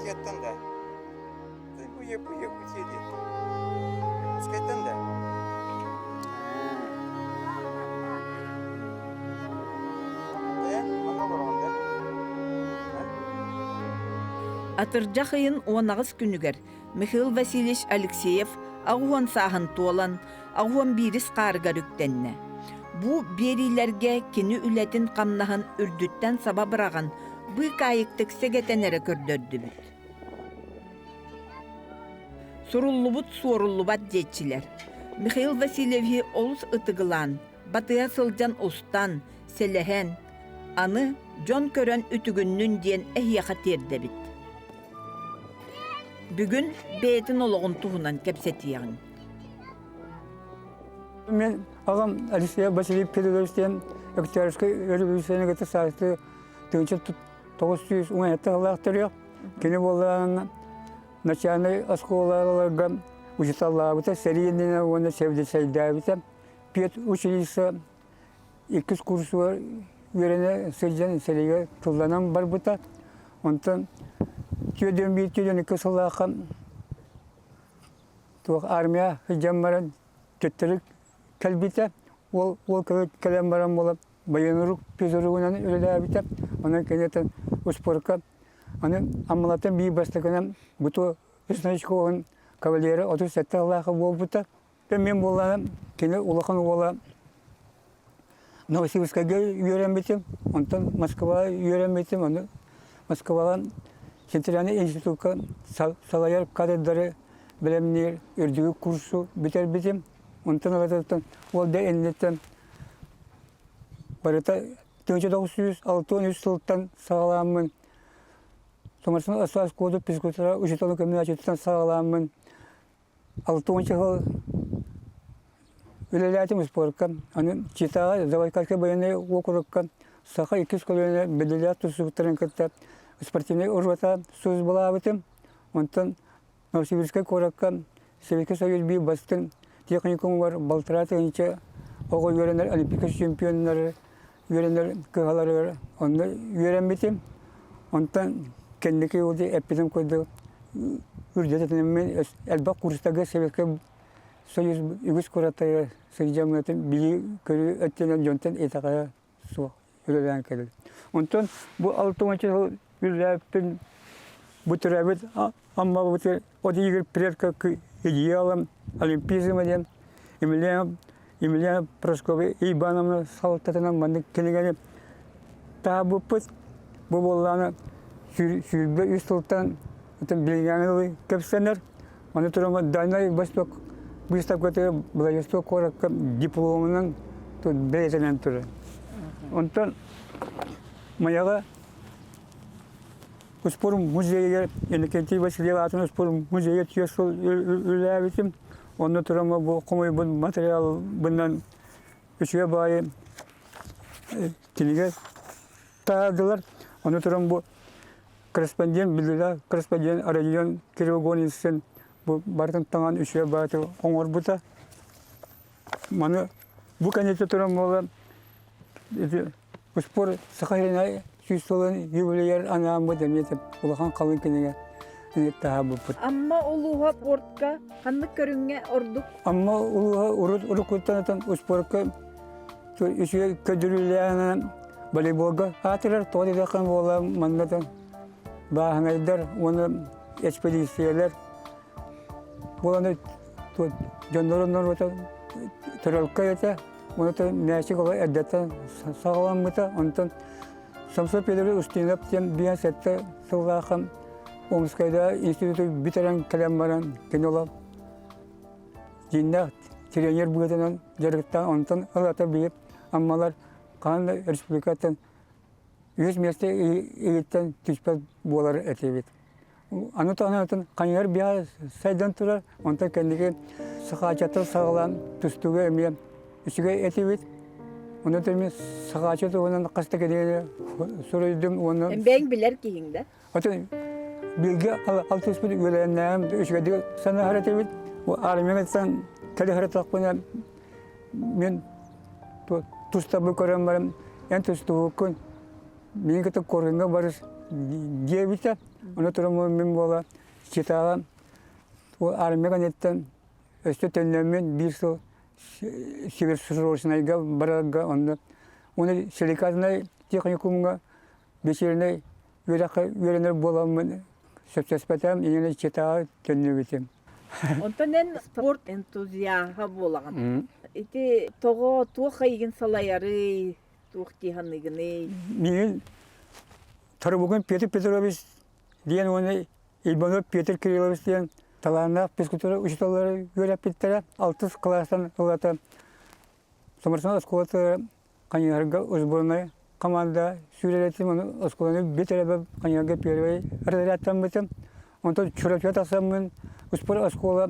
Ускеттен да. Буе бутеди. Ускеттен да. Мана барганда. Атыржа хыйын 19 күнүгер Михаил Васильевич Алексеев агуан саһын туолан, агуан бирис карыгар үктенне. Бу берилерге кини үлетин камнаһын үрдүттен саба быраган бый кайыктык сегетенере көрдөрдүбүт. Суруллубут суоруллубат детчилер. Михаил Васильевич олус ытыгылан, батыя сылжан устан, селехен, аны жон көрөн үтүгүннүн диен эхияха тердебит. Бүгүн бейтин ологун туһунан кепсетиян. Мен ағам Алексей Васильев Петровичтен Октябрьский революцияны саасты 1917 аллахтырык. Кені болған начальный осколаларга учиталлабыта серийный оны севде сайдабыта. Пет училище 2 курсы верене сыржан сериге тулданам барбыта. Онтан түйден бир түйден 2 сылақа армия хыжаммаран көттірік кәлбіті, ол кәлем баран болып, байынырық пезірігінен өлі әбіті, оның кәнетін ұспорқа, оның амалатын бей бастықынан бұты үснайшқы оғын кавалері 37 Аллахы бол бұты. Мен болғаным, кені ұлықын ола Новосибирскаға үйренбетім, онтан Москваға үйренбетім, оны Москваға Центральный институтқа салайар кадрдары білімнер, үрдігі курсу бітер бетім. Онтан алататтан, ол да әнлеттен барыта 1963 жылттан сағаламын. Соңырсын асас коды пискутара үшіталы коммуначеттен сағаламын. 6 жыл өлеләтім ұспорыққа. Аны читаға Завайкарка баяны оқырыққа. Сақа 2 колоны беделят тұсықтарын кітті. Спортивный ұрвата сөз бола абытым. Онтан Новосибирскай қораққа Советский Союз бей бастың. Техникум var, Baltırata ince oğul yörenler, olimpiyat şampiyonları, yörenler kıhaları var. Onu yörenmedim. Ondan kendiki oldu, epidem koydu. Ücretlerimin elbette kurstaki Sovyetler Soyuz Ügüs Kurataya Sıyacağımın bilgi körü ötenen yöntem etakaya su yürüyen keldi. Ondan bu 6 yıl yürüyen bu türevit ama bu tür o değil priyatka идеалом олимпизмом, Емельяна Просковой Ивановна Салтатынан мандык келгені табы пыт, бұл болғаны сүйірбе үстілттен білгенілі көпсенер. Оны тұрыңға Дайнай Восток выставкаты Владивосток қораққа дипломының бәйтінен тұры. Онтан маяға спор музейге, Иннокентий Васильев атының спор музейге түйесіл үлі әбетім. Оны тұрама бұл қомай бұл материал бұндан үшіге байы келіге тағадылар. Оны тұрам бұл корреспондент білділа, корреспондент Арадион Кирилгонинсен бұл бардың таңан үшіге байы оңыр бұта. Маны бұл кәнеті тұрам болы спор сақайрынай Süssolun юбилейер анамы деметіп, улахан қалын кенеге таға бұппыт. Амма улуға портқа, қанны көрінге ордық? Амма улуға ұрық көттанатын ұспорқа үшіге көдіріліғанын волейболға атырар, тоғды дақын бола маңнатын бағынайдар, оны экспедициялар боланы жондорыннан тұралқа ете, оны мәшік оға әддеттен сағаламыта, онтан Самсо Педович Устинов тем бия сетте сыллахам Омскайда институты битерен калем баран кинола жинна тренер бүгетенен жарыктан онтан алата биеп аммалар кандай республикаттан 100 месте ийиттен түспөт болар этебит. Аны танатын каньяр бия сайдан турар онтан кендиге сахачаты сагалан түстүгө эме үчүгө этебит. Оны термен сағачы оның қасты кедеге сұрайдым оны... Бәң білер кейіңді? Атын білге алты үспіді өләннәм үшкеді саны харат емет. Армиян айтсан кәлі харат ақпына мен тұстабы көрем барым. Ән тұстығы күн мен кәті қорғынға барыс дебіті. Onu turumu min bola çitağa o armega netten öste tönlemin bir so sivir surosnayga baraga onda onu silikazna teknikumga beşerine yörener bolamın söpsespetem yine çitağa tönlebitim. Онтонен спорт энтузиаха болаган. Ити того туох хайгын салаяры, туох тиханыгыны. Min Tarabugün Peter Petrovich diyen onu İlbanov Peter Kirilovich diyen talanlar psikotura uçtaları görüp bittere 6 klastan olata. Sonrasında skolata kanyarga uzboruna komanda süretim onu skolunu bitere kanyarga первый разрядтан битем. Ondan çörek yatasam uspor skola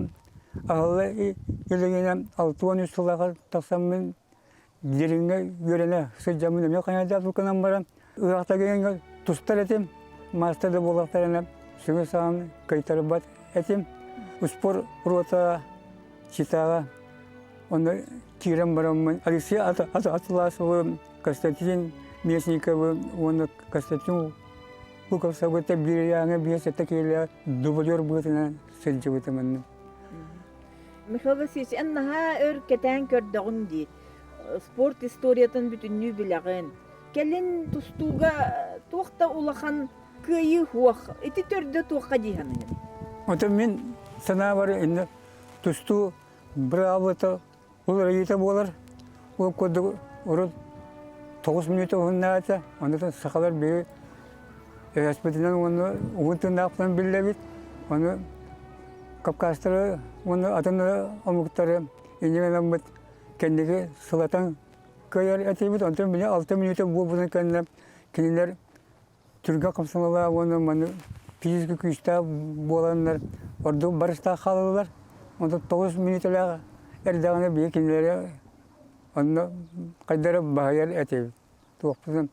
ağlı ilgilenen 6-13 sılağa taksam ben yerine görene sıcamın ne kanyada bukanan baran. Irak'ta gelen tuzlar etim, master'da bolaklarına şunu sağım kayıtları bat etim. Uspor rota çitağa onu kirem baramın. Alexey Atlasov, Konstantin Mesnikov, onu Konstantin Lukasov'ta bir yana bir setekiyle dublör butuna sence Михаил Васильевич, эннаха өркетен көрдөгүн ди. Спорт историятын бүтүннүү билеген. Келин тустууга туакта улахан кыйы хуак. Эти төрдө туакка диханы. Oto min sana var indi tustu bravo to ular yita bolar. O kodu orada 9 minute oynayacak. Ondan sakalar bir hospitalen onu uğutun yaptan billebit. Onu kapkastırı onu adını amuktarı incelemem bit. Kendisi sılatan kayar etibit. Ondan bile 6 minute bu bunun kendine kendiler Türkiye kapsamında onu bana fizik güçte bolanlar orada barışta kalırlar. Onda 9 minuteler erdağına bir kendileri onu kadar bahayar etibit. Tuğpuzun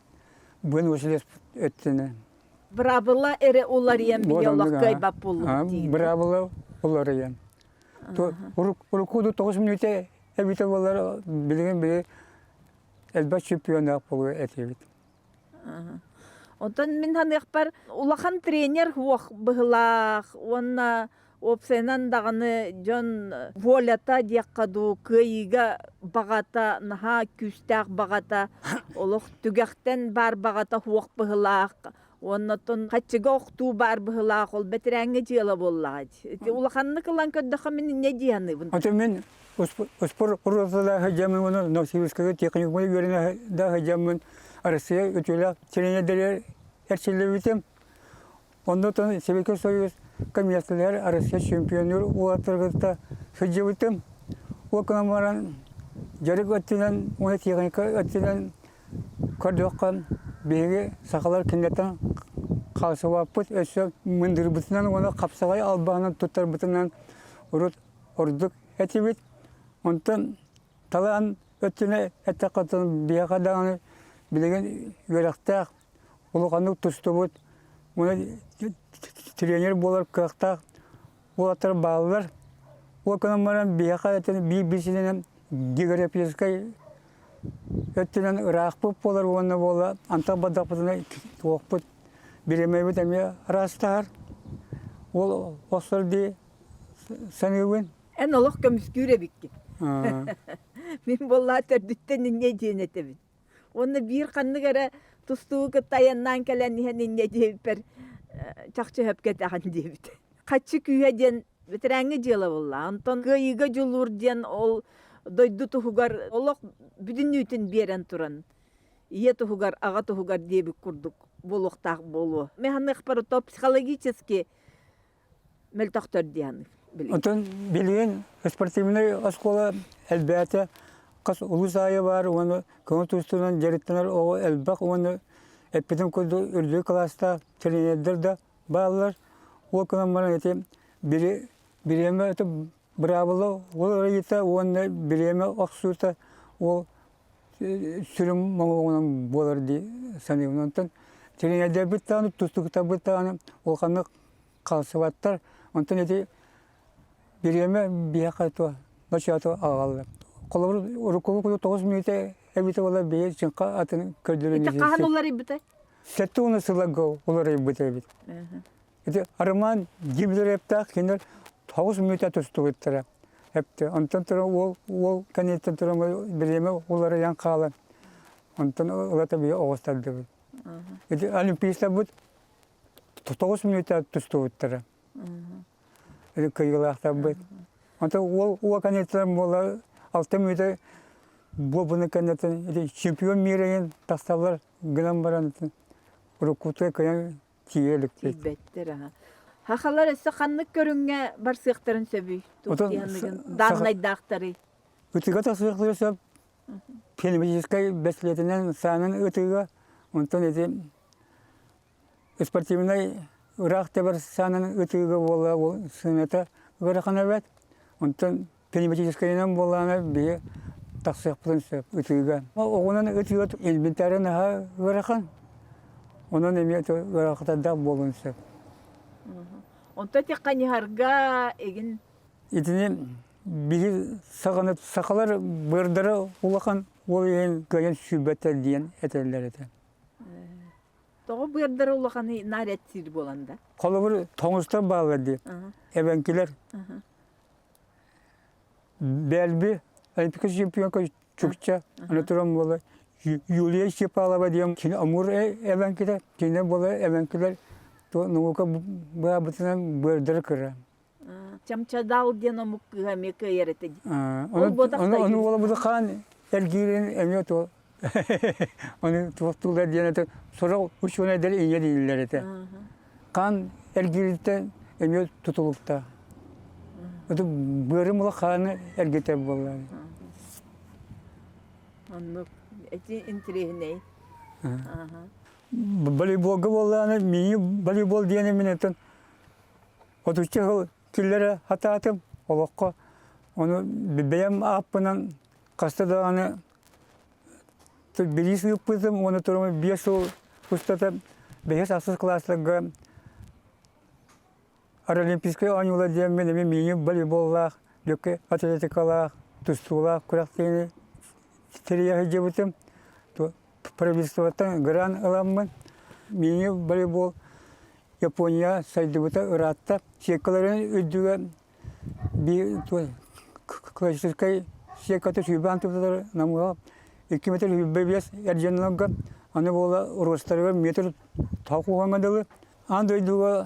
bunu usules ettiğini. Brabıla ere ular yem biliyorlar kaybap olur. Bravo ular yem. Urukudu 9 minute evite bolar bilgen bir elbet şampiyon yapıyor etibit. Ondan min han yakbar ulakan trener huak bıhlak, ona opsenan dağını John Volata diyakkadu kıyıga bağata, naha küstak bağata, oluk tügekten bar bağata huak bıhlak, ondan kaçıga oktu bar bıhlak, ol betirenge jiyala bollağıç. Ulakanını kılan köddaka min ne diyanı bunu? Ondan min spor urusala hacamın onu Novosibirsk'e teknik boyu görene da hacamın Arasıya ötüyle trenederler erçille bitim. Ondan sonra Sovyet Soyuz komünistler Arasıya şampiyonlar o atırgıda hıcı bitim. O kanamaran jarık ötülen, ona teknik ötülen kardiyokan biri sakalar kindetten kalsı vaput ösü mındır bitinden ona kapsagay albağından tutar bitinden orduk etibit. Ondan talan ötüne etekatın bir kadar bilegen yörekte ulukanlık tustubut. Ona trener bolar kırakta olatır bağlılar. O kanamaran bir kadar birbirinin geografiskay ötülen Irakpıp bolar ona bola Antabadapıdına toğput biremeyip emiye rastar. Ol osur di sanıwın. En Allah kömüsküre bikki. Min bolla terdütten ne diyene tebin. Onu bir kanı gara tustuğu kıtayandan kelen ne diyeper çakçı hepke tahan diyebit. Kaçı küyeden bitirengi jela bolla. Ondan kıyıga julur diyen ol doydu tuhugar olok bütün nütün beren turan. İye tuhugar, ağa tuhugar diyebik kurduk. Boluqtaq bolu. Mehanlık parı psikologически meltaktör diyanı. Ondan bilgen sportivnay şkola elbette kas ulusaya var onu kontustunan jeritler o elbak onu epidim kodu ürdü klasta trenerler de bağlar o kanamara etim bireme öte bravo o rayita onu bireme aksuta o sürüm mağonun bolar di sanıyorum ondan trenerler bir tane tustukta bir tane o kanı kalsıvatlar ondan eti bireme bir hakata başatı ağalı. Kolları rukuku 9 minute evite ola bir çünkü atın kördürünü. İte kahan olar ibite? Setu onu sılago olar ibite. Это арман гимдер эптах кинер 9 минутта тустугыттыра. Эпте. Онтон тура ол канеттен тура биреме улары янкалы. Онтон олата бие оғыстарды. Это олимпийста бут 9 минутта тустугыттыра. Это кыйгылахта бут. Онтон ол канеттен бола 6 минутта бобуны канеттен. Это чемпион мира тасталар гынан баран. Рукуты каян тиелик. Билбеттер. Хахалар эссе ханнык көрүнгө барсыктарын сөбүй. Туктиянныгын даннайдактары. Үтігі тақсырықлырса, пенематическай бәсілетінен саңын үтігі, онтан еті спортивный ұрақты бар саңын үтігі бола, ол сынета ғырақана бәт, онтан пенематическайынан боланы бейі тақсырықпылынса үтігі. Оғынан үтігі инвентарын ғырақан, онан еметі ғырақытада болынса. Онта тек қанихарға егін? Итіне биги сағанып сақалар бырдары улақан ол ең көйен сүйбәттер дейін әтерлер еті. Тоғы бырдары улақаны нарет сир боланда? Қолы бір тоңыстар бағылар dey. Әбәнкелер. Бәлбі, олимпика чемпионка чүкча, аны тұрам болы. Юлия Шепалова дейм, кені амур әбәнкелер, кені болы әбәнкелер. Наука бұтынан бырдары кірі. Чамчадал дено мукка мека ярете. Оны ола бұды қан әргейрен әмет ол. Оны туақтылар дейінеті сұрақ үш оны әдәл ене дейілер еті. Қан әргейреттен әмет тұтылықта. Өті бөрім ола қаны әргейтер болар. Оны әті интригіней. Волейболға боланы, мені волейбол дейіне мен әтін. Отучы ғыл күллері хататым, олыққа. Оны бәйім аппынан қастады аны біліс үппізім, оны тұрымы 5 жыл ұстатып, 5 асыз класслығы Аралимпийскай ойнула дейін мен мені волейболлақ, дөкі атлетикалақ, тұстулақ, құрақтейіні терияғы жебітім. Правительствоттан гран ыламмын. Мені волейбол Япония сайдыбыта ыратта. Секаларын өйдігі классическай секаты сүйбан тұптар намыға 2 метр үббебес әрженлігі. Аны бола ұрыстарға метр тауқуғанғадылы. Анд өйдігі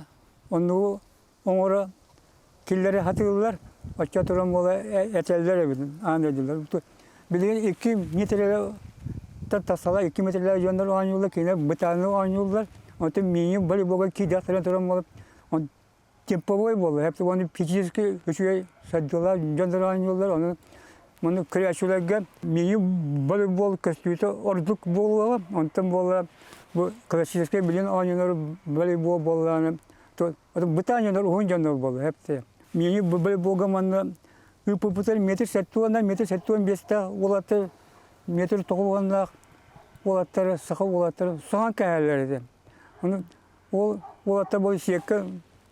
онығы оңыры келлері хатығылар. Отча тұран бола әтелдер өбідің. Анд өйділер. Білген 2 метрлері тасала 2 метрлер жондар ойнулар, кейіне бұтаны ойнулар. Онтын мені волейболға кейдақтардан тұрам болып, он темповой болды. Әпті оны физически үшіге саддылар, жондар ойнулар. Оны креативлерге мені волейбол костюйті ордық болуға, онтын болуға классический білген ойнулар волейбол болуға. Бұтаны жондар, оғын жондар болды. Әпті. Мені волейболға маңна үпі-пұтар метр сәттуан бесті олаты метр тоғылғаннақ олаттары, сақы олаттары, соған кәлелерді. Ол олаттар бұл секкі,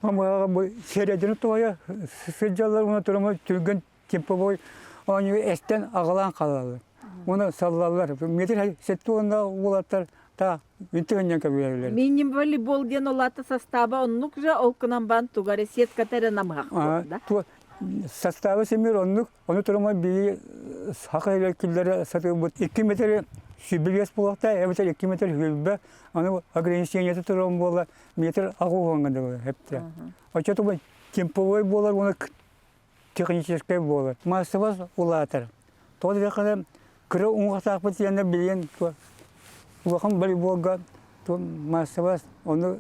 мамаға бұл середені тоғая, сәджалар оны тұрымы түрген темпі бой, оны әстен ағалан қалалы. Оны саллалар. Метр сәттуанда олаттар та үntігінен көбелелер. Миним волейбол ден олаты составы оннук же олкынан бан туғары сеткатары намғақ болды. Составы семер оннук, оны тұрымы бейі сақы елкілері сатығы бұд. 2 метр сүйбілгес болақта, әбітер 2 метр хүйбі, аны ограничениеті тұрым болы, метр ағуғанғанды болы, әпті. Очеты бұл темповой болар, оны техническай болар. Массоваз олатыр. Тоғды жақында күрі ұңғақтақ бұд енді білген, ұлақын волейболға массоваз, оны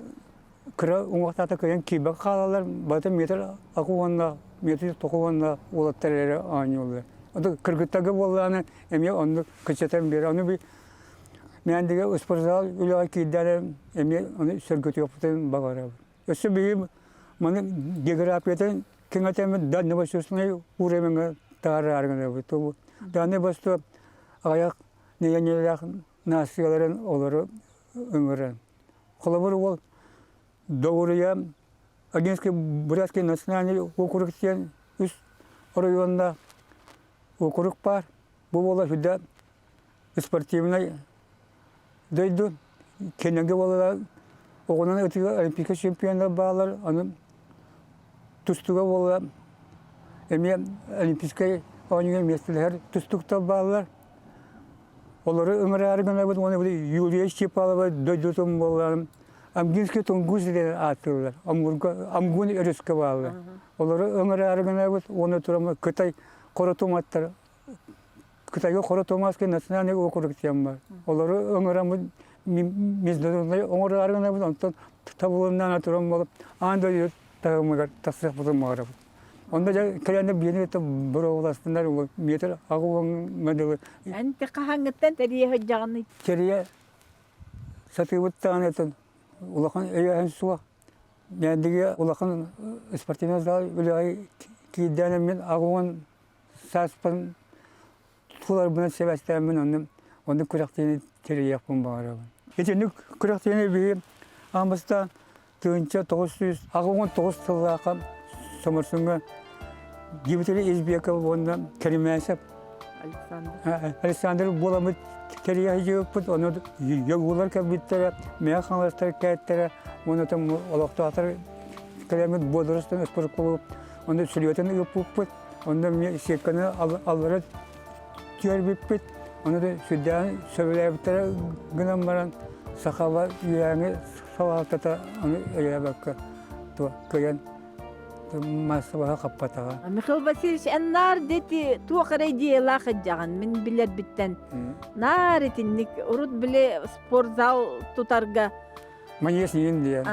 күрі ұңғақтақта көйен кейбі қалалар, баты метр ағуғанға, метр тоқуғанға олаттар әрі аңы олар. Кыргыттағы болғаны әме оны күшетен бері. Оны бір мәндігі ұспырзал үліға кейдері әме оны сөргөті өптен бағары. Өсі бейім мұны географиятын кеңетемі даны басысыны ұременгі тағары арғаны. Даны басты аяқ неге-неге насияларын олары өңірі. Қолабыр ол Доғырыя Агенский Бурятский национальный округтен үз районында округ бар. Бұл ола жүдә спортивный дөйді. Кененге олала Oğunan ötüge olimpika şampiyonlar bağlar, onu tustuğa bolla. Emi olimpika oynayan mesleler tustukta bağlar. Onları ömrü argana bu onu Yuliya Şipalı dödütüm bollarım. Amginski tungus diye atıyorlar. Amgun örüske bağlı. Onları ömrü argana bu onu turama Kıtay korotomatlar. Kıtayga korotomaske nasyonalne okurukçam var. Onları ömrü mizlerinde onları argana bu ondan tabulundan atıyorum bolup anda diyor tağımlar tasarruf bulunmalar. Onda da kalende bir yerde bura olasınlar o meter ağıvan medeli. Ente kahangıttan teriye hıcağını. Keriye satıbıt tanetun. Ulakan eyhen suwa. Mendige ulakan sportinaz da öyle ki denemin ağıvan saspan tular buna sebestemmin onu kurakteni keriye yapın bağırı. Geçen kurakteni bir amasta tığınca 900 ağıvan 9 tılaka Самарсынга Гибетели Избеков онда Керимесеп Александр Буламыт Керия жеппут оны ягулар кабиттере механластар кайттере оны там олоктатар келемет бодоростан спорт клуб оны сүлөтен юппут онда ме секканы аллары көрбүппүт оны да сүддан сөбөлөбүттере гынан баран сахава юяңы савалтата оны ябакка то көйөн масываға қаппатаға. Михаил Васильевич, нар дети туақырай дейла қыджаған, мен білер біттен. Нар етінник, ұрыт біле спортзал тұтарға. Манес ең дейін.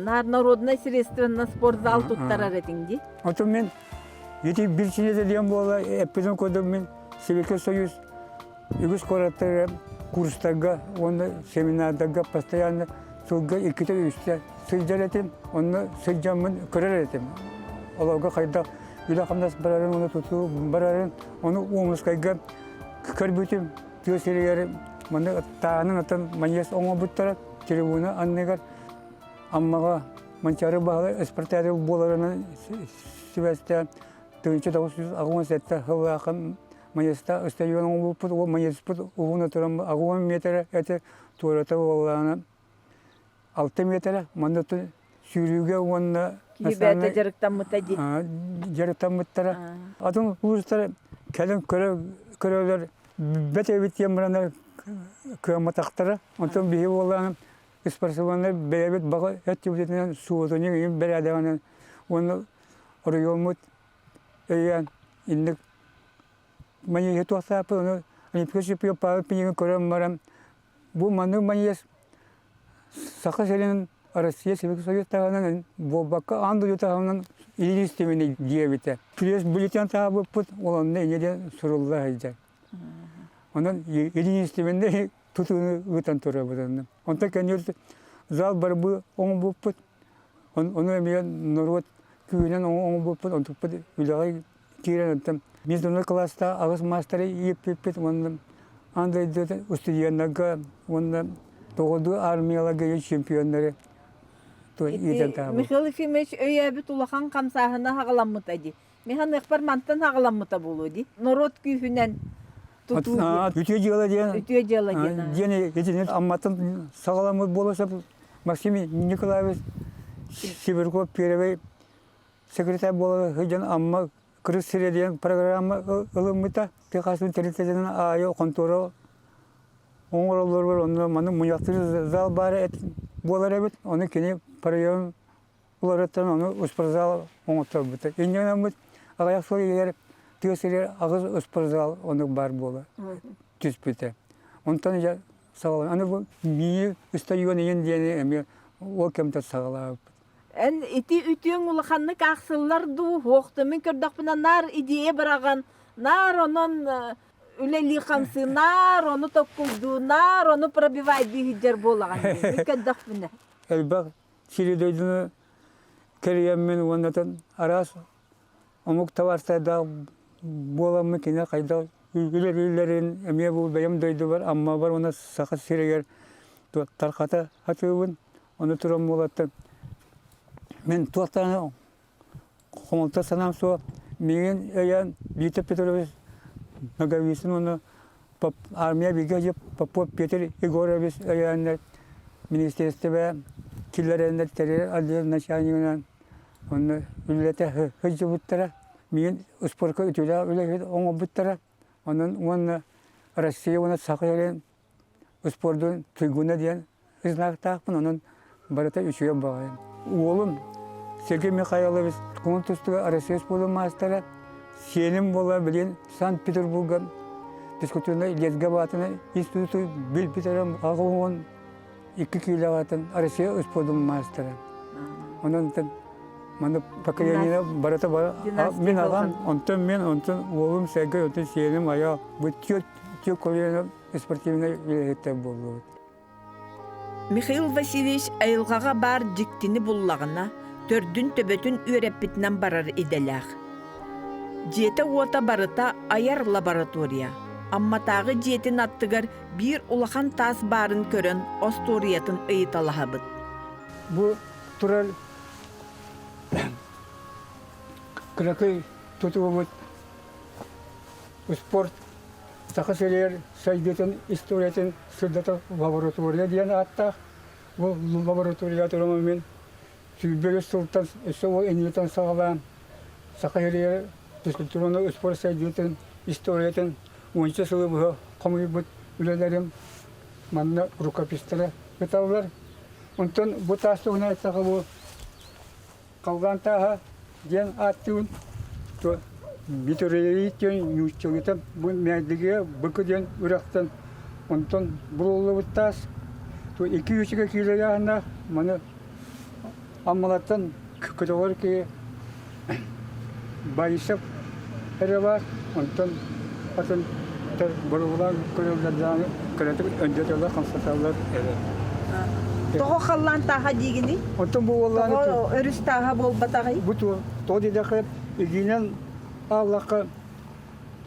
Нар народный средственно спортзал тұттарар етіңді. Отын мен, еті біршінеде дейін бола, әппеден көдім мен Советский Союз үгіз қораттары курстарға, оны семинардарға постоянно сылға екіті үсті сылжар етім, оны сылжамын көрер етім. Оларға қайда үйді қамдас барарын, оны тұту барарын, оны оңызқайға көрбітім, төсерегері, мұнда тағының атын манес оңа бұттары, трибуна аннегар, аммаға манчары бағалы эспортары боларының сібәсті 1997 жылы ақын манеста стадион оң бұппыд, ол манес бұд ұғына тұрам ағуан метрі әті туараты олағаны 6 метрі, мұнда тұр сүйрюге онына Кибәті жарықтан мұтади. Жарықтан мұттары. Атың ұлыстары кәлін көрелер бәте беттен бұрандар көматақтары. Онтан бейі олағын спортсменлер бәйбет баға әтті өтетінен суытының ең бір әдағынан оны ұрыйолмыт өйен индік мәнеге туақсапы оны олимпика чемпион пағып пенеген көрем барам. Бұл маңның мәнес сақы селінің Россия Советский Союз тағынан болбаққа анды jutağından ili sistemini diyebite. Pres bülten tabi put olanında ineden sorullar hayca. Ondan ili sisteminde tutuğunu gıtan tora budandı. Ondan kendi zal barbu on bu put. Onu emiyen Norvat köyünden on bu put. Ondan put ülağay kiren ettim. Международный класста ağız master'ı yip ondan andaydı üstüyenlerge ondan doğduğu armiyalarga şampiyonları. Михаил Ефимович өйәбіт улахан қамсағына хағаламмыт әді. Механ ұқпар мантан хағаламмыта болу ді. Народ күйінен тұту ді. Үтіе жела дейін. Үтіе жела дейін. Дені етінен амматын сағаламыт болуса Максим Николаевич Сибирков первый секретарь болу хыжан амма кырыс сиреден программа ылымыта. Пекасын телевизионын айы контору оңыролар бар. Оны маның мұяқтыр зал бары болар әбіт. Оны кене парайон улараттан оны спортзал оңыттар бұты. Енген бұт ағаяқ сол егер төселер ағыз спортзал оны бар болы. Түс бұты. Онтан жа сағалар. Аны бұл мені стадион ен дені әме ол кемтер сағалар. Ән ити үтіен улаханны қақсылар ду оқты. Мен көрдіқпіна нар идея біраған. Нар онын үлелі қансы, нар оны тоққылду, нар оны пробивай бейгідер болаған. Мен көрдіқпіна. Әлбақ Сиридойдыны кәріеммен оннатын арас омук таварстайда боламы кене қайда үйлерін әме бұл бәйім дойды бар, амма бар, оны сақы сирегер тарқата атуын, оны тұрам болаттын. Мен туақтаны қомылта санам соқ, меген әйен Витя Петрович Наговисын оны армия беге жеп, Попов Петр Егорович әйенлер министерстве киллеренеттери отдел начальнигынан оны үлете хыжы буттара мен спортка үтүлө үле оңо буттара онун Россия оны сакырен спорттун тыгуна диен изнактакпын онун барата үчүгө багайын. Оğlum Сергей Михайлович конкурстуга Россия спорт мастера сеним бола билен Санкт-Петербурга физкультурный лезгабатына институту билбитерем агуон 2 киловаттын Россия спорт мастера. Онун мана поколение барата бара мен агам онтон оğlum Сергей онтон сеним ая бу тё колено спортивный велосипед болду. Михаил Васильевич айылғаға бар жіктіні бұллағына төрдүн төбөтүн үйреппітінен барар иделях. Жеті ота барыта аяр лаборатория. Амматағы жетін аттығар бір улахан тас барын көрін осториятын ыйыталаға бұд. Бұл турал кракай тұтуы бұд. Спорт Сақасылер сайдетін историятын сырдата лаборатория дейін аттақ. Бұл лаборатория тұрымы мен Сүйбелі сұлтан өсі әнетен сағалан. Сақасылер физкультураны спорт сайдетін историятын 10 сылы бұға қомый бұд үлелерім манна рукопистері бетаулар. Онтын бұд астығына айтсаға бұл қалған тағы дейін аттығын Битүрейттен юччогитем бу мәдиге быкыден үрактан онтон булулы буттас то 2-3 килограмна маны аммалаттан кытогор ки байсып эребар онтон атын тер булулар көрөлдөрдөн кыратып өндөрдө констаталар эре Тоғы қаллан таға дегені? онтон бу олланы Тоғы өріс таға бол батағай? буту тодидакы игинен Allah'a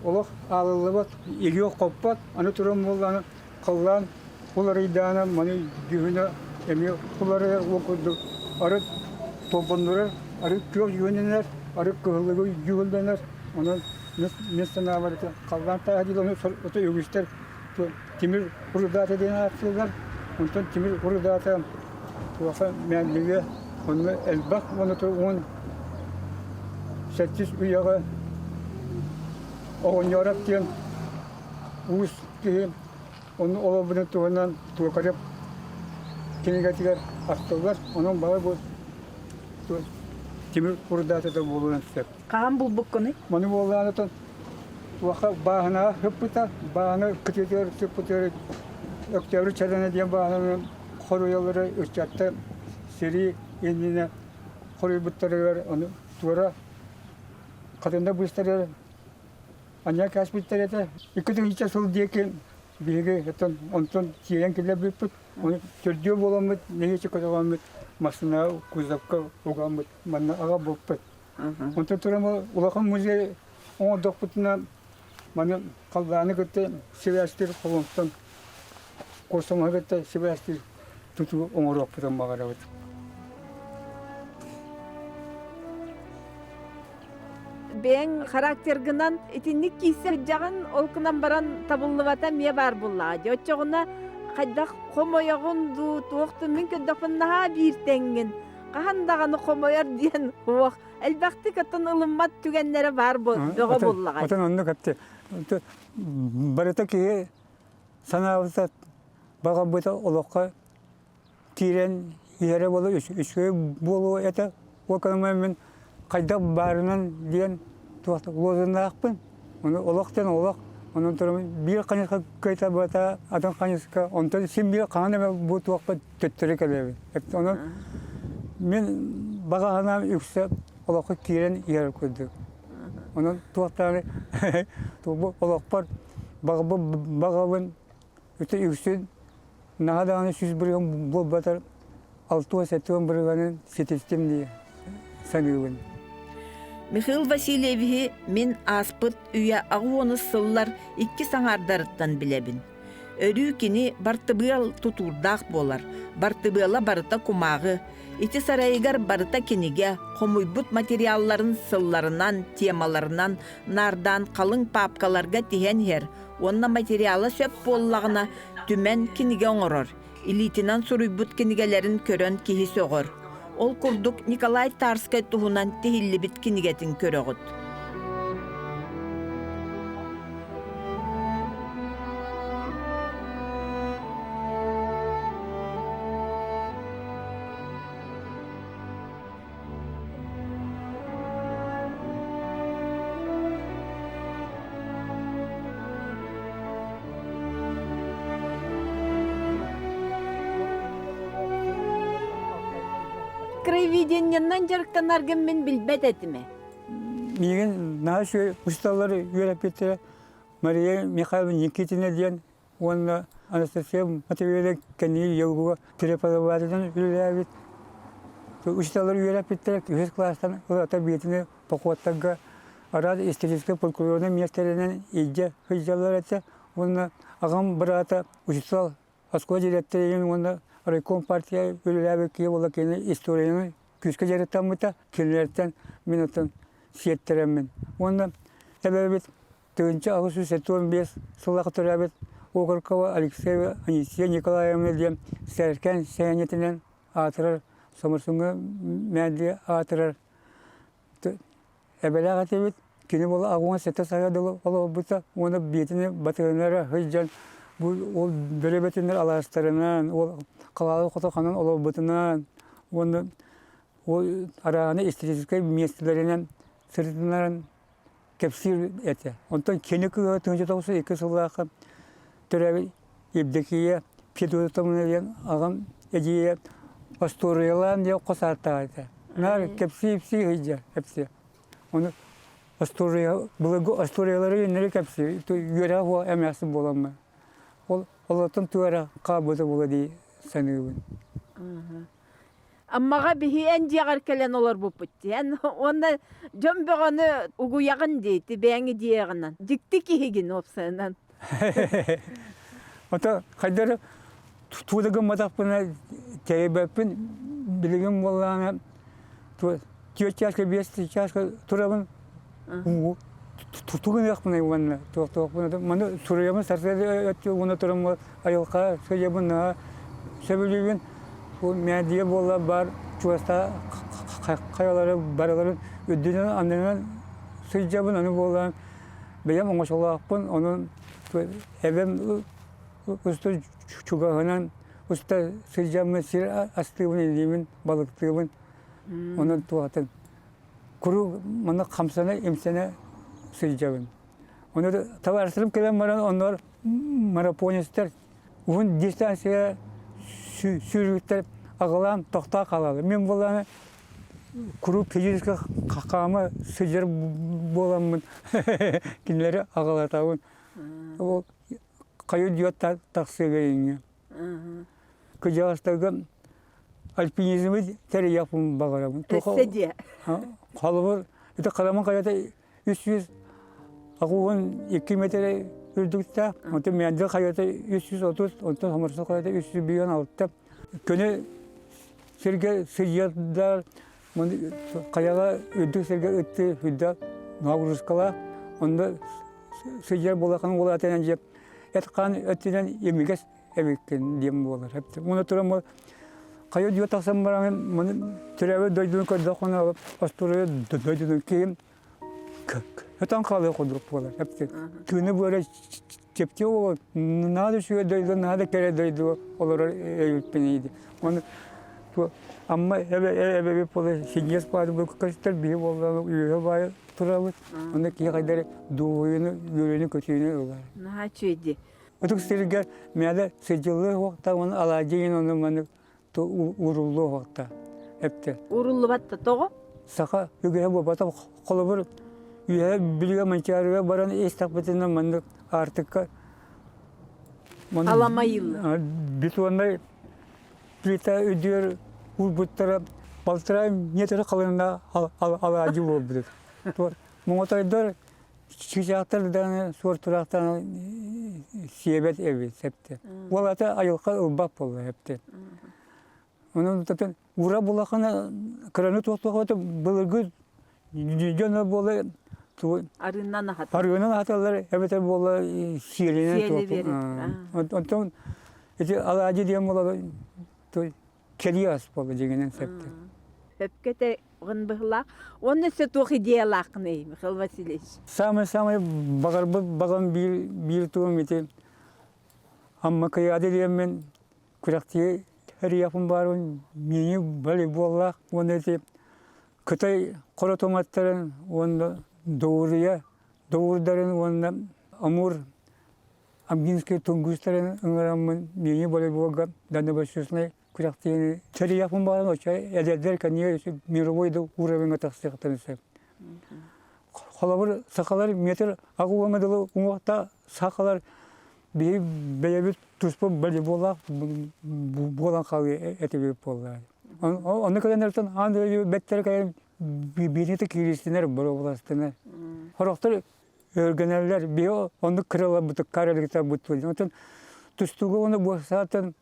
olaq alılıbat, ilgiyo koppat, anı turum olanı kallan, bunları idana, mani güvüne, emi bunları okudu, arı topunları, arı kök güvünler, arı kıhlığı güvünler, onun mesela var ki kallan tahadil onu otu yürüyüşler, timir kurudat edene atıyorlar, ondan timir kurudata, tuvafa menliğe, onu elbak, onu tu on 8 uyağı Oğun yarak diyen uğuz diyen onun olabını tuğundan tuğu karıp kenegatiler astılar. Onun bağı bu timir kurudatı da bulunan sep. Қаған бұл бұқ көні? Mani boğulanı da tuğaqa bağına hıppıta, bağına kıtıdır, tıppıdır, öktevri çadana diyen bağına koru yolları uçatta seri endine koru bıttarı onu tuğra kadında bu isterler. Ancak hospitalete ikide hiç asıl diye ki bilgi ondan çiğen kile bir put onu çocuğu bulamıt ne hiç kazavanmıt masına kuzapka ugamıt manna aga boput ondan sonra ulakın müze on dokutuna manna kaldanı gitti sivastir kolondan korsama gitti sivastir tutu onu roputan bağıravet. Бен характергынан итинник кийсе жаган олкунан баран табыллыбата мие бар булла. Жочогуна кайдак комоягунду туокту мен көддөпүннаха биртеңин. Кахандаганы комояр диен хуак. Элбакты катын ылыммат түгеннери бар бого буллага. Атын онну капты. Барыта ки санабыта бага бута олокка тирен ере болу үшкө болу эте оканмай мен кайда барынан диен туакта лозунакпын. Оны олоктан олок, онун турум бир каныска кайта бата, адам каныска, онтон син бир каны бу туакка төттөрү келеби. Оны мен багана үксөп олокка кирен ер көрдүк. Онун туактары тубу олокпар багабын өтө үксүн нагаданы 100 бирген бул батар 6-7 биргенин сетистим дие. Саныгын. Михаил Васильевич мен аспыт үйе ағуоны сыллар 2 саңардарыттан білебін. Өрүү кини бартыбыл тутурдақ болар, бартыбыла барыта кумағы, ити сарайгар барыта кениге комуйбут материалларын сылларынан, темаларынан, нардан қалың папкаларга тиген хер, онна материалы сөп боллағына түмен кениге оңырыр. илитинан суруйбут кинигелерин көрөн киһи соҕор. Ол курдук Николай Тарскай туһунан тиһиллибит кинигетин көрөҕүт. Краеведенияннан жарыктанарген мен билбет этиме. Меген наши усталары юрапеттере Мария Михайловна Никитина диен, он Анастасия Матвеевна Канил Елгова преподавателен юрявит. Усталары юрапеттере весь класстан отобитine походтага арад исторический прокурорный местеринен иде хыжалар этсе, он агам брата устал аскол директорин он райком партия юрявит ки ола кене историяны күскө жарыттамыта келерден минуттан сиеттеремин. Онда эбебит 1915 сыллакы турабит Окоркова Алексеева Анисия Николаевна дем сәркен сәнетинен атырар самырсыңы мәнде атырар. Эбеле агатебит кини бола агуан сетте саядылы ола бута оны бетине батырынара хыжжан бу ол бөребетинер аластарынан ол калалы котоканан ола бутынан оны ол араны исторический местелеринен сыртынан кепсир эте. Онтон кенеки 1992 сыллакы төрәби ибдекие педотомнен агам эдие Асториялан я косарта эте. Нар кепси хыжжа хепси. Оны Астория булыгы Асториялары нере кепси то юра во эмясы боламы. Ол олотон туара кабыты булади саныбын. Аммага биһи эн диагар келен олар буппутти. Эн онна жомбогону угуягын дейти бәңи диягынан. Дикти кихигин опсанан. Ата хайдар тудагы матапына тейбепин билигим боллана ту чачка бести чачка турабын. Тугын якпына иванна. Тугын мана сураямы сарсады өттү уна турам айылка сөйебына себебин bu medya bolla bar çuasta kayaları barları ödünün anlanan sıcabın anı bolla benim maşallah pun onun evim usta çugahanan usta sıcabın sir astığını diyemin balıktığın onun tuatın kuru mana kamsana imsana sıcabın onu da tavarsırım kelen maran onlar maraponistler onun distansiya sürüktер ағылам тоқта қалады. Мен боланы құру пежиріскі қақамы сөздер боламын. Кенлері ағылатауын. Ол қайы диот тақсыға еңе. Күжағыстағы альпинизмі тәрі япын бағарамын. Әссе де. Қалыбыр. Это қаламын қайата 300 ағуын 2 метр үрдікті. Онты мәнді қайата 330, онты хамырсы қайата 300 бейін алыпты. Көне серге сыйырдар, қаяға үрдік серге өтті үрді нағырысқала, онда сыйыр болақының ол әтенен жеп, әтқан өттенен емегес әбеккен дем болар. Оны тұрам қайы дүйі тақсам бараңын, түрәуі дөйдінің көрді қона алып, астұры дөйдінің кейін, өтен қалы қодырып болар. Күні бөрі Чепте ол, надо шуя дөйді, надо кере дөйді, олар өйтпенейді. Оны, амма әбәбе болы, сенес бады бұл көкістер, бейі болған үйе байы тұрабы. Оны кей қайдары дуғыны, үйрені көтейіне олар. Наға чөйді. Өтік сіргер, мәді сәжілі оқта, оны аладейін, оны мәні ұрылы оқта. Әпті. Урулы батты тоғы? Сақа, үгеге бата қолы бір, үйе білге манчарыға баран естақ бітінен мәні артыққа Аламайылы. Бетондай плита өдер, ұлбыттара, балтыра нетері қалыңында алажы болып бұдыр. Мұңатайдар, шықжақтардан, суыртырақтан себет әбет сәпті. Ол аты айылға ұлбақ болды әпті. Оның тұтын, ұра болақына қыраны тоқтуға бұлырғы жөні болды. Arından ahat. Arından ahatlar evet bolla siyelene Siyeli verir. Ondan Эти алади дем было то келиас было дегенен септе. Хөпкете гынбыла. Оны се тух идеялакны, Михаил Васильевич. Самый баган bir туым эти амма каяды демен күрәкте япын барын мені бәлі боллақ, оны эти Кытай қора томаттарын, оны doğurdарын, оны амур, амгинский тунгустарын ыңырамын мені бәлі болға, даны башысынай күрәктені. Тәрі япын барын оча, әдәдер кәне мировойды уровенға тақсықтарын сәп. Қолабыр сақалар метр ағу өмеділі ұмақта сақалар бейбіт туспы бәлі болақ, болан қауы әті бейбіт болар. Оны кәденлерден аңды бәттері кәден бейнеті кейлестінер бір областына. Хорақтар өргенерлер бейо, оны кірала бұты, қаралықта бұты. Онтын түстігі оны бұсатын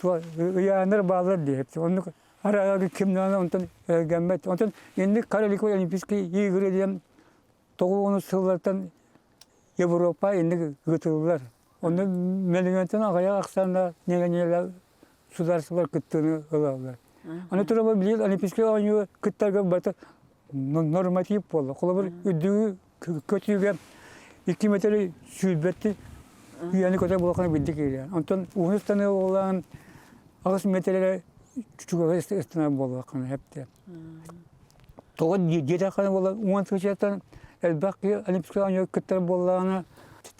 ұяныр бағылар дейіпті. Оны арағы кімдені онтын өргенмет. Онтын енді қаралықы олимпийский игры дейін тоғы оны сыллардан Европа енді ғытылылар. Оны мәліметтен ағая ақсанда негенелер сударсылар күттіні ұлалар. Аны тұрабы біледі, олимпийский ойынығы күттарға баты норматив болды. Қолы бір үдігі көтіге 2 метрі сүйбетті үйені көтер болақаны білді кейлер. Онтан ұғыныстаны олаған ағыс метрлері чүчігі ұстына болақаны әпті. Тоғы детақаны болақ, оған тұғышаттан әлбәқі олимпийский ойынығы күттер болағаны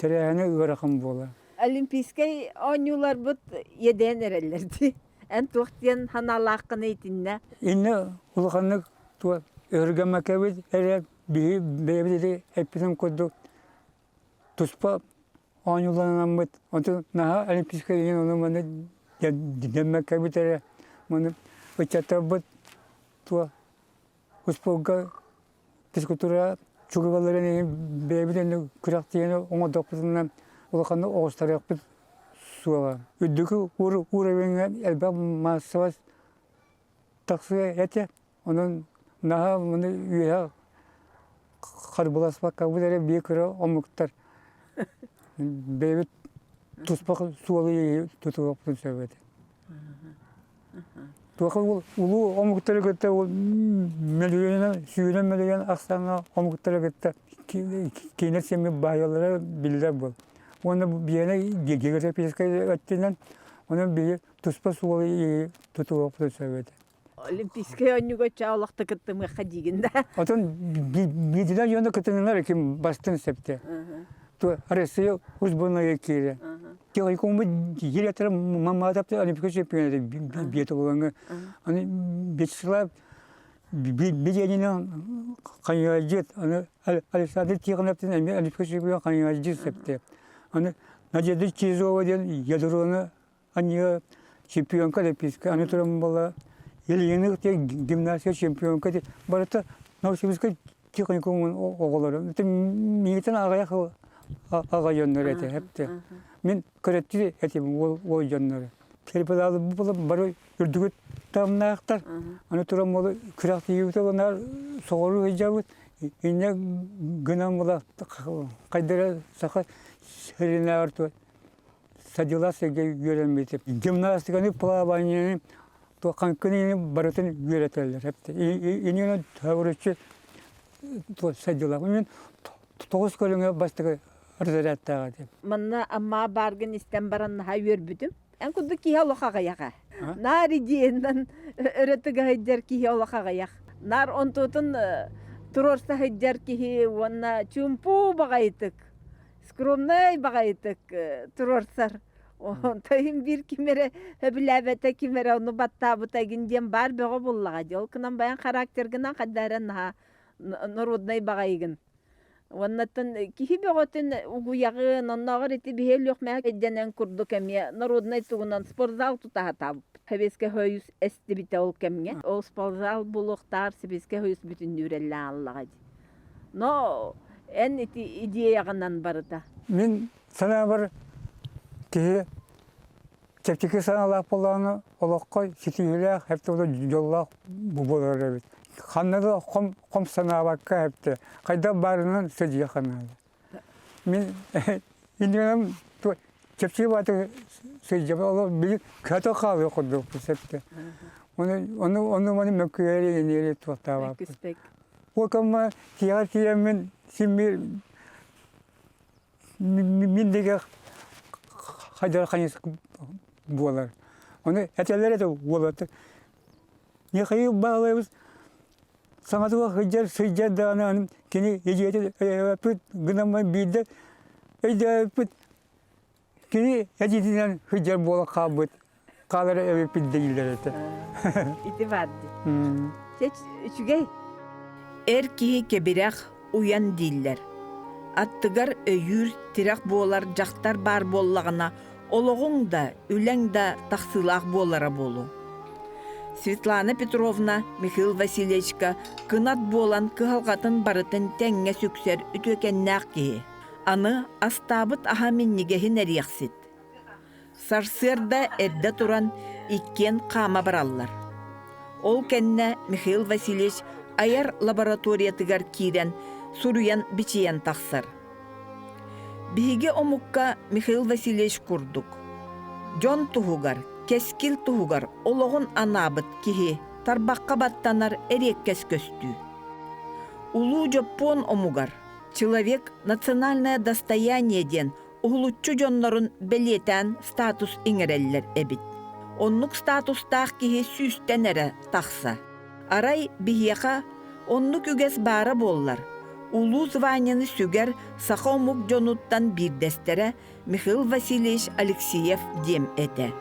тәрәғаны ұғырақын болар. Олимпийский ойнулар бұд еден әрелерді. Ән туқтен ханалаққын ейтінне. Инне ұлғанық өргенме кәбет әрі бейбеді әппесін көдді тұспа ойнуларынан бұд. Онты наға олимпийский еген оны мұны демме кәбет әрі мұны ұчатар бұд. Ұспоға физкультура чүгіваларын еген бейбеден күрақтегені оңа доқпысынан ұлғанды оғыстар яқпыд суаға. Үдігі уровенге әлбәқ массавас тақсыға әте, оның наға мұны үйе қарбыласпақ қабыд әрі бейкірі омықтар. Бейбет тұспақ суалы тұтып оқтың сөйбеді. Туақы ұлы омықтары көтті, сүйінен мөліген ақсаңа омықтары көтті. Кейінер семе байылары білдер бұл. Оны бейіне гегері пескай өттінен, оны бейі тұспа суалы тұтып оқтың сөйбеді. Олимпийский ойынығы чағылақты күттімі қадигінде. Отын бейділер жонда күттіңілер кем бастың сәпте. Россия ұзбылына екейлі. Кейқомы елеттері мамадапты олимпийский чемпионаты беті болғанға. Оны бетшілап беденінен қануға жет. Александр Тихоновтың олимпийский чемпион қануға жет сәпте. Оны Надежда Чизова ден ядроны анығы чемпионка олимпийский. Аны тұрым бола елеңік те гимнастика чемпионка де. Барыта Новосибирска Тихоновтың оғылары. Менетен аға жонлары әте әпті. Мен көрәтті әтемін ол жонлары. Телепадалы бұл бары үрдігіт тамына ақтар. Аны тұрам болы күрәқті еуті олар соғыры өйжауыт. Инне гынан бола қайдара сақа сәріне артуы. Садиласыға үйренмейді. Гимнастиканы плаванияны қанқыны барытын үйретелер әпті. Инені тәуіріші садилақ. Мен 9 көліңе бастығы ырзараттаға деп. Мұнна амма барғын істен бараннаға өрбідім. Ән күнді кие олақаға яға. Нар идеяндан өреттігі хайдар кие олақаға яқ. Нар онтутын тұрорса хайдар кие онна чумпу бағайтық. Скромный бағайтық тұрорсар. Онтайым бір кемері өбіләбәті кемері оны баттабыта гінден бар бөғі боллаға. Ол күнан баян характергінен қаддаран народнай бағайығын. Оннаттан кихи бөгөтін угуягын, оннағыр еті бейел өқмәк әдденен күрді кәме, народнай туғынан спортзал тұтаға табып. Себеске хойыз әсті біте ол кәмге. Ол спортзал бұлықтар себеске хойыз бүтін үрелі аллаға. Но, ән еті идеяғынан барыда. Мен сана бар кихи чәптекі саналақ болағыны олыққой сетігіләқ, әпті олы жоллақ бұбылар әбет. Қаннады қом санабаққа әпті. Қайда барынан сөзге қанады. Мен индігінім чепчі баты сөйджаба олар били ката халы курдук сетте. Оны маны мөккөри энери туктаба. О кама тиятия мен симир миндеге хадар ханис болар. Оны этелер это болот. Не хай балыбыз саңатыга хыжар сөйжар даны кини ежети пут гынама биде эйде пут кини ежетинен хыжар бола кабыт. Калары эве пиддейлер это. Итивадди. Сеч үчүгей. Эрки кебирах уян диллер. Аттыгар өйүр тирак болар жактар бар боллагына ологуң да, үлең да тахсылах болара болу. Светлана Петровна, Михаил Васильевичка кынат болан кыхалгатын барытын тәңге сүксер үтөкеннәк ки. Аны астабыт аха миннигехин әрияқсит. Сарсырда әдді туран иккен қама бараллар. Ол кәнне Михаил Васильевич аяр лабораториятыгар кирен суруян бичиян тақсар. Биге омукка Михаил Васильевич курдук. Жон тухугар, кескил тухугар, ологун анабыт кихи, тарбаққа баттанар эреккес көстү. Улу жоппон омугар, человек национальное достояние ден, угулуччу жоннорун белетен статус иңереллер эбит. Оннук статустах кихи сүстенере тақса. Арай бихияқа оннук үгес бары боллар. Улу званияны сүгер сақа омук жонуттан бирдестере Михаил Васильевич Алексеев дем эте.